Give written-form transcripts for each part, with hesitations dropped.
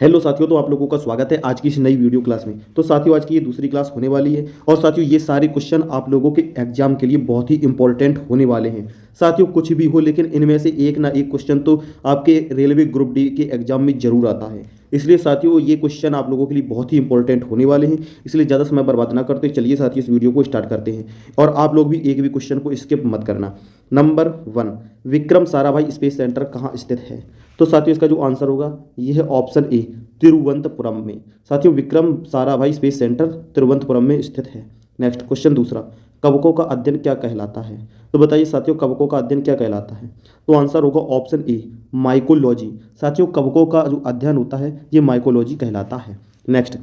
Hello साथियों, तो आप लोगों का स्वागत है आज की इस नई वीडियो क्लास में। तो साथियों, आज की ये दूसरी क्लास होने वाली है और साथियों ये सारे क्वेश्चन आप लोगों के एग्जाम के लिए बहुत ही इंपॉर्टेंट होने वाले हैं। साथियों कुछ भी हो, लेकिन इनमें से एक ना एक क्वेश्चन तो आपके रेलवे ग्रुप डी के एग्जाम में जरूर आता है। इसलिए साथियों ये क्वेश्चन आप लोगों के लिए बहुत ही इंपॉर्टेंट होने वाले हैं। इसलिए ज़्यादा समय बर्बाद ना करते चलिए साथियों इस वीडियो को स्टार्ट करते हैं। और आप लोग भी एक भी क्वेश्चन को स्किप मत करना। Number 1, Vikram Sarabhai space centre कहाँ स्थित है? तो साथियों इसका जो आंसर होगा यह है ऑप्शन ए, तिरुवनंतपुरम में। साथियों विक्रम साराभाई स्पेस सेंटर तिरुवनंतपुरम में स्थित है। नेक्स्ट क्वेश्चन दूसरा, कवकों का अध्ययन क्या कहलाता है? तो बताइए साथियों कवकों का अध्ययन क्या कहलाता है? तो आंसर होगा ऑप्शन ए, माइकोलॉजी। साथियों कवकों का जो अध्ययन होता है ये माइकोलॉजी कहलाता है। नेक्स्ट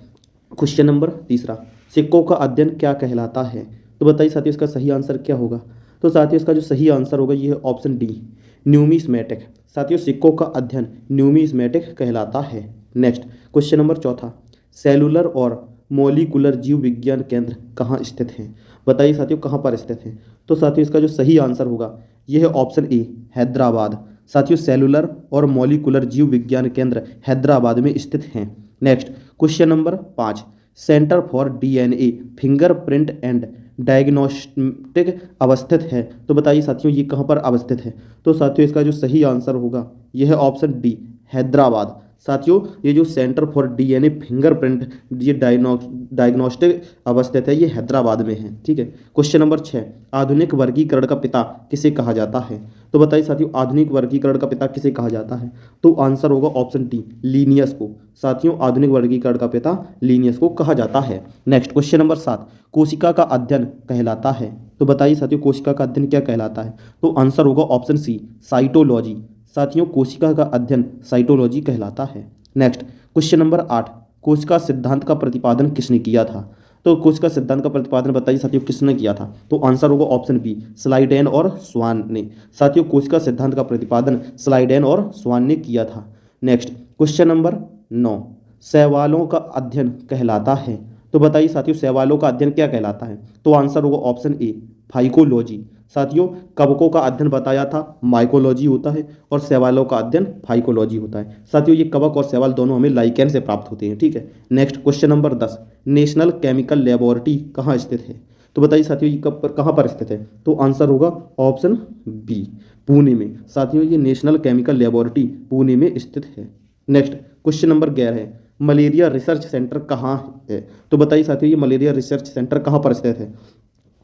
क्वेश्चन नंबर तीसरा, सिक्कों का अध्ययन क्या कहलाता है? तो बताइए साथियों इसका सही आंसर क्या होगा? तो साथियों इसका जो सही आंसर होगा ये है ऑप्शन डी, न्यूमिस्मेटिक। साथियों सिक्कों का अध्ययन न्यूमिस्मेटिक कहलाता है। नेक्स्ट क्वेश्चन नंबर चौथा, सेलुलर और मॉलिक्यूलर जीव विज्ञान केंद्र कहाँ स्थित हैं? बताइए साथियों कहाँ पर स्थित हैं? तो साथियों इसका जो सही आंसर होगा यह है ऑप्शन ए, हैदराबाद। साथियों सेलुलर और मॉलिक्यूलर जीव विज्ञान केंद्र हैदराबाद में स्थित हैं। Next question number 5, centre for DNA fingerprint and diagnostic अवस्थित है। तो बताइए साथियों ये कहाँ पर अवस्थित है? तो साथियों इसका जो सही आंसर होगा यह है ऑप्शन डी, हैदराबाद। साथियों ये जो सेंटर फॉर डीएनए फिंगरप्रिंट ये डायग्नोस्टिक अवस्थित है ये हैदराबाद में है। ठीक है। क्वेश्चन नंबर 6, आधुनिक वर्गीकरण का पिता किसे कहा जाता है? तो बताइए साथियों आधुनिक वर्गीकरण का पिता किसे कहा जाता है? तो आंसर होगा ऑप्शन डी, लीनियस को। साथियों आधुनिक वर्गीकरण का पिता लीनियस को कहा जाता है। नेक्स्ट क्वेश्चन नंबर 7, कोशिका का अध्ययन कहलाता है। तो बताइए साथियों कोशिका का अध्ययन क्या कहलाता है? तो आंसर होगा ऑप्शन सी, साइटोलॉजी। साथियों कोशिका का अध्ययन साइटोलॉजी कहलाता है। नेक्स्ट क्वेश्चन नंबर 8, कोशिका सिद्धांत का प्रतिपादन किसने किया था? तो कोशिका सिद्धांत का प्रतिपादन बताइए साथियों किसने किया था? तो आंसर होगा ऑप्शन बी, स्लाइडेन और स्वान ने। साथियों कोशिका सिद्धांत का प्रतिपादन स्लाइडेन और स्वान ने किया था। नेक्स्ट क्वेश्चन नंबर 9, शैवालों का अध्ययन कहलाता है। तो बताइए साथियों शैवालों का अध्ययन क्या कहलाता है? तो आंसर होगा ऑप्शन ए, फाइकोलॉजी। साथियों कवकों का अध्ययन बताया था माइकोलॉजी होता है और शैवालों का अध्ययन फाइकोलॉजी होता है। साथियों ये कवक और शैवाल दोनों हमें लाइकेन से प्राप्त होते हैं। ठीक है। Next question number 10, national chemical laboratory कहाँ स्थित है? तो बताइए साथियों ये कहाँ पर स्थित है? तो आंसर होगा ऑप्शन बी, पुणे में। साथियों ये नेशनल केमिकल लेबोरेटरी पुणे में स्थित है। नेक्स्ट क्वेश्चन नंबर 11 है, मलेरिया रिसर्च सेंटर कहाँ है? तो बताइए साथियों ये मलेरिया रिसर्च सेंटर कहाँ पर स्थित है?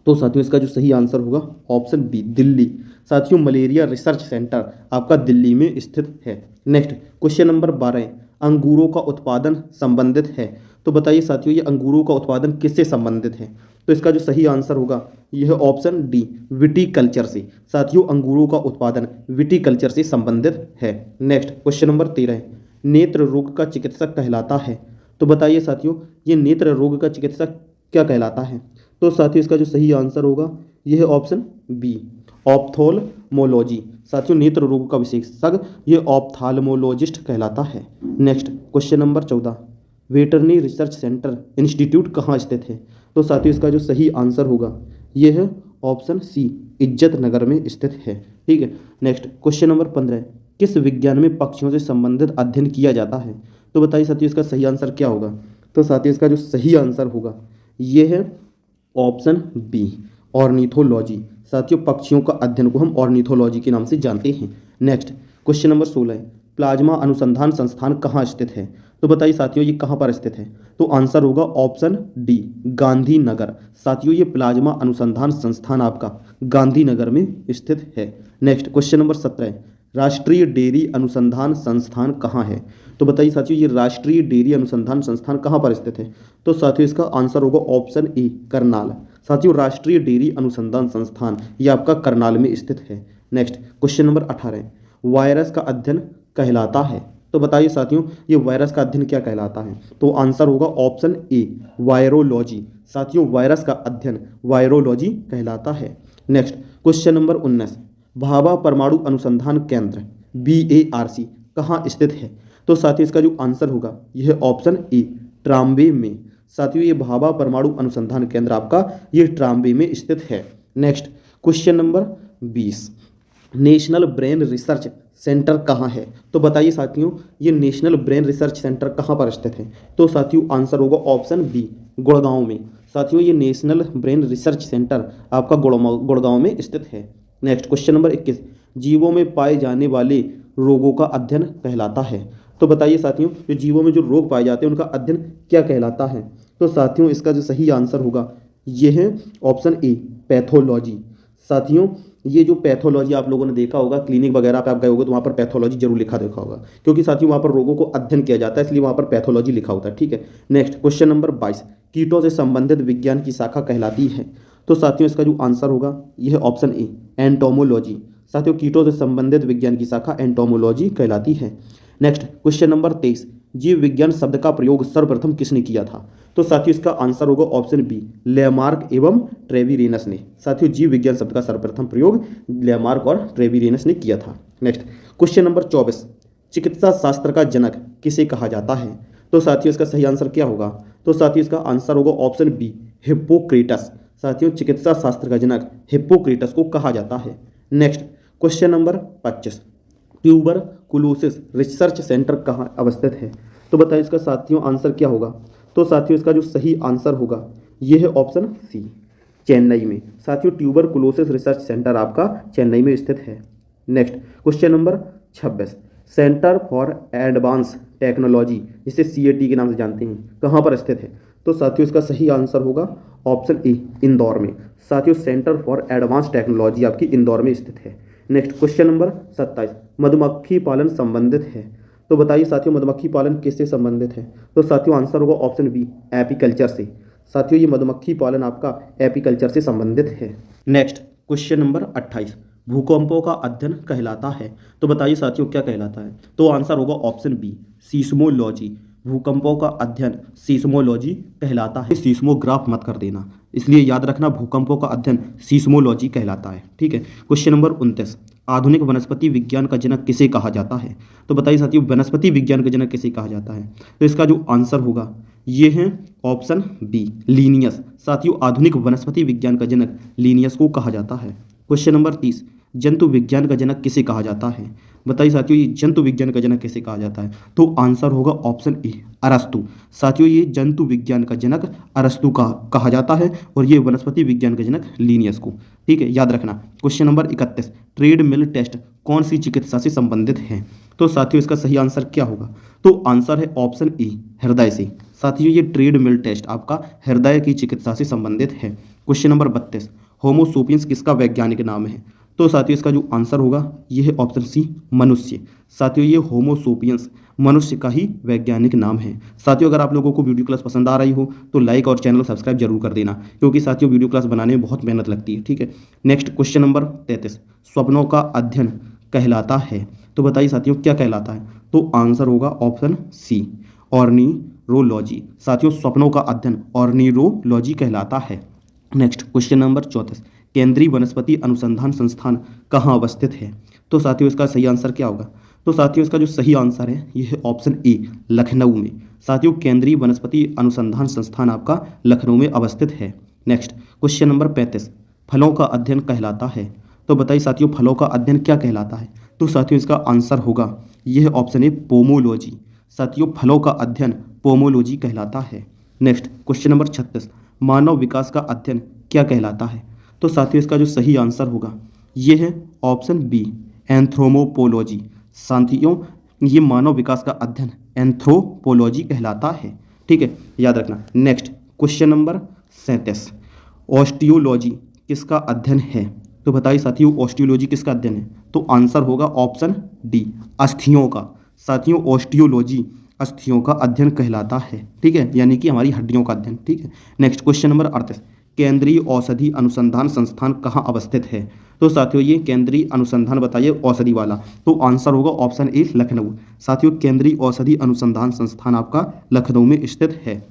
तो साथियों इसका जो सही आंसर होगा ऑप्शन बी, दिल्ली। साथियों मलेरिया रिसर्च सेंटर आपका दिल्ली में स्थित है। नेक्स्ट क्वेश्चन नंबर 12, अंगूरों का उत्पादन संबंधित है। तो बताइए साथियों ये अंगूरों का उत्पादन किससे संबंधित है? तो इसका जो सही आंसर होगा यह ऑप्शन डी, विटीकल्चर से। साथियों अंगूरों का उत्पादन विटीकल्चर से संबंधित है। नेक्स्ट क्वेश्चन नंबर 13, नेत्र रोग का चिकित्सक कहलाता है। तो बताइए साथियों ये नेत्र रोग का चिकित्सक क्या कहलाता है? तो साथियों इसका जो सही आंसर होगा यह है ऑप्शन बी, ऑप्थोल्मोलॉजी। साथियों नेत्र रोग का विशेषज्ञ ये ऑप्थाल्मोलॉजिस्ट कहलाता है। Next question number 14, veterinary research centre institute कहाँ स्थित है? तो साथियों इसका जो सही आंसर होगा यह है ऑप्शन सी, इज्जत नगर में स्थित है। ठीक है। नेक्स्ट क्वेश्चन नंबर 15, किस विज्ञान में पक्षियों से संबंधित अध्ययन किया जाता है? तो बताइए साथियों इसका सही आंसर क्या होगा? तो साथियों इसका जो सही आंसर होगा यह है ऑप्शन बी, ऑर्निथोलॉजी। साथियों पक्षियों का अध्ययन को हम ऑर्निथोलॉजी के नाम से जानते हैं। नेक्स्ट क्वेश्चन नंबर 16, प्लाज्मा अनुसंधान संस्थान कहाँ स्थित है? तो बताइए साथियों ये कहाँ पर स्थित है? तो आंसर होगा ऑप्शन डी, गांधीनगर। साथियों ये प्लाज्मा अनुसंधान संस्थान आपका गांधीनगर में स्थित है। नेक्स्ट क्वेश्चन नंबर 17, राष्ट्रीय डेयरी अनुसंधान संस्थान कहाँ है? तो बताइए साथियों ये राष्ट्रीय डेयरी अनुसंधान संस्थान कहाँ पर स्थित है? तो साथियों इसका आंसर होगा ऑप्शन ए, करनाल। साथियों राष्ट्रीय डेयरी अनुसंधान संस्थान ये आपका करनाल में स्थित है। नेक्स्ट क्वेश्चन नंबर 18, वायरस का अध्ययन कहलाता है। तो बताइए साथियों ये वायरस का अध्ययन क्या कहलाता है? तो आंसर होगा ऑप्शन ए, वायरोलॉजी। साथियों वायरस का अध्ययन वायरोलॉजी कहलाता है। नेक्स्ट क्वेश्चन नंबर 19, भाभा परमाणु अनुसंधान केंद्र BARC कहाँ स्थित है? तो साथियों इसका जो आंसर होगा यह ऑप्शन ए, ट्राम्बे में। साथियों ये भाभा परमाणु अनुसंधान केंद्र आपका ये ट्राम्बे में स्थित है। Next question number 20, national brain research centre कहाँ है? तो बताइए साथियों, ये नेशनल ब्रेन रिसर्च सेंटर कहाँ पर स्थित है? तो साथियों आंसर होगा ऑप्शन बी, गुड़गांव में। साथियों ये नेशनल ब्रेन रिसर्च सेंटर आपका गुड़गांव में स्थित है। नेक्स्ट क्वेश्चन नंबर 21, जीवों में पाए जाने वाले रोगों का अध्ययन कहलाता है? तो बताइए साथियों, जो जीवों में जो रोग पाए जाते हैं उनका अध्ययन क्या कहलाता है? तो साथियों इसका जो सही आंसर होगा ये है ऑप्शन ए, पैथोलॉजी। साथियों ये जो पैथोलॉजी आप लोगों ने देखा होगा, क्लिनिक वगैरह पे आप गए होगे तो वहाँ पर पैथोलॉजी जरूर लिखा देखा होगा, क्योंकि साथियों वहाँ पर रोगों को अध्ययन किया जाता है, इसलिए वहाँ पर पैथोलॉजी लिखा होता है। ठीक है, नेक्स्ट क्वेश्चन नंबर 22, कीटों से संबंधित विज्ञान की शाखा कहलाती है? तो साथियों इसका जो आंसर होगा यह है ऑप्शन ए, एंटोमोलॉजी। साथियों कीटों से संबंधित विज्ञान की शाखा एंटोमोलॉजी कहलाती है। नेक्स्ट क्वेश्चन नंबर 23, जीव विज्ञान शब्द का प्रयोग सर्वप्रथम किसने किया था? तो साथियों इसका आंसर होगा ऑप्शन बी, लेमार्क एवं ट्रेविरेनस ने। साथियों जीव विज्ञान शब्द का सर्वप्रथम प्रयोग लेमार्क और ट्रेविरेनस ने किया था। नेक्स्ट क्वेश्चन नंबर 24, चिकित्सा शास्त्र का जनक किसे कहा जाता है? तो साथियों इसका सही आंसर क्या होगा? तो साथियों इसका आंसर होगा ऑप्शन बी, हिप्पोक्रेटस। साथियों चिकित्सा शास्त्र का जनक हिप्पोक्रेटस को कहा जाता है। Next question number 25, tuberculosis research centre कहाँ अवस्थित है? तो बताइए इसका साथियों आंसर क्या होगा? तो साथियों इसका जो सही आंसर होगा यह है ऑप्शन सी, चेन्नई में। साथियों ट्यूबरकुलोसिस रिसर्च सेंटर आपका चेन्नई में स्थित है। Next question number 26, centre for advance technology जिसे CAT के नाम से जानते हैं कहाँ पर स्थित है? तो साथियों इसका सही आंसर होगा ऑप्शन ए, इंदौर में। साथियों सेंटर फॉर एडवांस टेक्नोलॉजी आपकी इंदौर में स्थित है। नेक्स्ट क्वेश्चन नंबर 27, मधुमक्खी पालन संबंधित है? तो बताइए साथियों मधुमक्खी पालन किससे संबंधित है? तो साथियों आंसर होगा ऑप्शन बी, एपीकल्चर से। साथियों ये मधुमक्खी पालन आपका एपीकल्चर से संबंधित है। नेक्स्ट क्वेश्चन नंबर 28, भूकंपों का अध्ययन कहलाता है? तो बताइए साथियों क्या कहलाता है? तो आंसर होगा ऑप्शन बी, सीस्मोलॉजी। भूकंपों का अध्ययन सीस्मोलॉजी कहलाता है। सीस्मोग्राफ मत कर देना, इसलिए याद रखना भूकंपों का अध्ययन सीस्मोलॉजी कहलाता है। ठीक है, क्वेश्चन नंबर 29, आधुनिक वनस्पति विज्ञान का जनक किसे कहा जाता है? तो बताइए साथियों वनस्पति विज्ञान का जनक किसे कहा जाता है? तो इसका जो आंसर होगा ये है ऑप्शन बी, लीनियस। साथियों आधुनिक वनस्पति विज्ञान का जनक लीनियस को कहा जाता है। क्वेश्चन नंबर 30, जंतु विज्ञान का जनक किसे कहा जाता है? बताइए साथियों ये जंतु विज्ञान का जनक किसे कहा जाता है? तो आंसर होगा ऑप्शन ए, अरस्तु। साथियों ये जंतु विज्ञान का जनक अरस्तु का कहा जाता है और ये वनस्पति विज्ञान का जनक लीनियस को। ठीक है, याद रखना। क्वेश्चन नंबर 31, ट्रेडमिल टेस्ट कौन सी चिकित्सा से संबंधित है? तो साथियों इसका सही आंसर क्या होगा? तो आंसर है ऑप्शन ए, हृदय से। साथियों ये ट्रेडमिल टेस्ट आपका हृदय की चिकित्सा से संबंधित है। क्वेश्चन नंबर 32, होमो सेपियंस किसका वैज्ञानिक नाम है? तो साथियों इसका जो आंसर होगा यह है ऑप्शन सी, मनुष्य। साथियों ये होमो सेपियंस मनुष्य का ही वैज्ञानिक नाम है। साथियों अगर आप लोगों को वीडियो क्लास पसंद आ रही हो तो लाइक और चैनल सब्सक्राइब जरूर कर देना, क्योंकि साथियों वीडियो क्लास बनाने में बहुत मेहनत लगती है। ठीक है, नेक्स्ट क्वेश्चन नंबर 33, स्वप्नों का अध्ययन कहलाता है? तो बताइए साथियों क्या कहलाता है? तो आंसर होगा ऑप्शन सी, ऑर्निरोलॉजी। साथियों स्वप्नों का अध्ययन ऑर्निरोलॉजी कहलाता है। नेक्स्ट क्वेश्चन नंबर 34, केंद्रीय वनस्पति अनुसंधान संस्थान कहाँ अवस्थित है? तो साथियों इसका सही आंसर क्या होगा? तो साथियों इसका जो सही आंसर है यह है ऑप्शन ए, लखनऊ में। साथियों केंद्रीय वनस्पति अनुसंधान संस्थान आपका लखनऊ में अवस्थित है। नेक्स्ट क्वेश्चन नंबर 35, फलों का अध्ययन कहलाता है? तो बताइए साथियों फलों का अध्ययन क्या कहलाता है? तो साथियों इसका आंसर होगा यह ऑप्शन ए, पोमोलॉजी। साथियों फलों का अध्ययन पोमोलॉजी कहलाता है। नेक्स्ट क्वेश्चन नंबर 36, मानव विकास का अध्ययन क्या कहलाता है? तो साथियों इसका जो सही आंसर होगा यह है ऑप्शन बी, एंथ्रोपोलॉजी। साथियों ये मानव विकास का अध्ययन एंथ्रोपोलॉजी कहलाता है। ठीक है, याद रखना। नेक्स्ट क्वेश्चन नंबर 37, ऑस्टियोलॉजी किसका अध्ययन है? तो बताइए साथियों ऑस्टियोलॉजी किसका अध्ययन है? तो आंसर होगा ऑप्शन डी, अस्थियों का। साथियों ऑस्टियोलॉजी अस्थियों का अध्ययन कहलाता है। ठीक है, यानी कि हमारी हड्डियों का अध्ययन। ठीक है, नेक्स्ट क्वेश्चन नंबर 38, केंद्रीय औषधि अनुसंधान संस्थान कहाँ अवस्थित है? तो साथियों ये केंद्रीय अनुसंधान बताइए औषधि वाला, तो आंसर होगा ऑप्शन ए, लखनऊ। साथियों केंद्रीय औषधि अनुसंधान संस्थान आपका लखनऊ में स्थित है।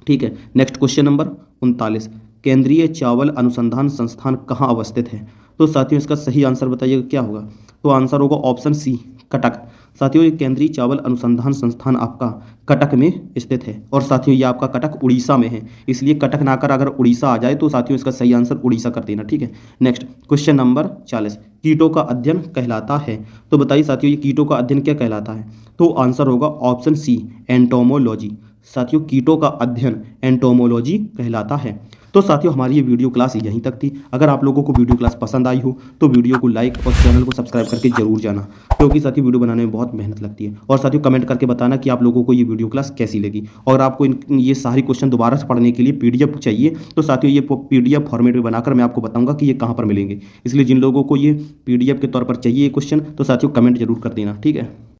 ठीक है, नेक्स्ट क्वेश्चन नंबर 39, केंद्रीय चावल अनुसंधान संस्थान कहाँ अवस्थित है? तो साथियों इसका सही आंसर बताइएगा क्या होगा? तो आंसर होगा ऑप्शन सी, कटक। साथियों ये केंद्रीय चावल अनुसंधान संस्थान आपका कटक में स्थित है और साथियों ये आपका कटक उड़ीसा में है, इसलिए कटक ना कर अगर उड़ीसा आ जाए तो साथियों इसका सही आंसर उड़ीसा कर देना, ठीक है। नेक्स्ट क्वेश्चन नंबर 40, कीटों का अध्ययन कहलाता है। तो बताइए साथियों ये कीटों का अध्ययन क्या कहलाता है? तो आंसर होगा ऑप्शन सी, एंटोमोलॉजी। साथियों कीटों का अध्ययन एंटोमोलॉजी कहलाता है। तो साथियों हमारी ये वीडियो क्लास यहीं तक थी। अगर आप लोगों को वीडियो क्लास पसंद आई हो तो वीडियो को लाइक और चैनल को सब्सक्राइब करके जरूर जाना, क्योंकि साथियों वीडियो बनाने में बहुत मेहनत लगती है। और साथियों कमेंट करके बताना कि आप लोगों को ये वीडियो क्लास कैसी लगी। और आपको ये सारी क्वेश्चन दोबारा से पढ़ने के लिए पीडीएफ चाहिए तो साथियों ये पीडीएफ फॉर्मेट में बनाकर मैं आपको बताऊंगा कि ये कहाँ पर मिलेंगे। इसलिए जिन लोगों को ये पीडीएफ के तौर पर चाहिए ये क्वेश्चन तो साथियों कमेंट जरूर कर देना, ठीक है।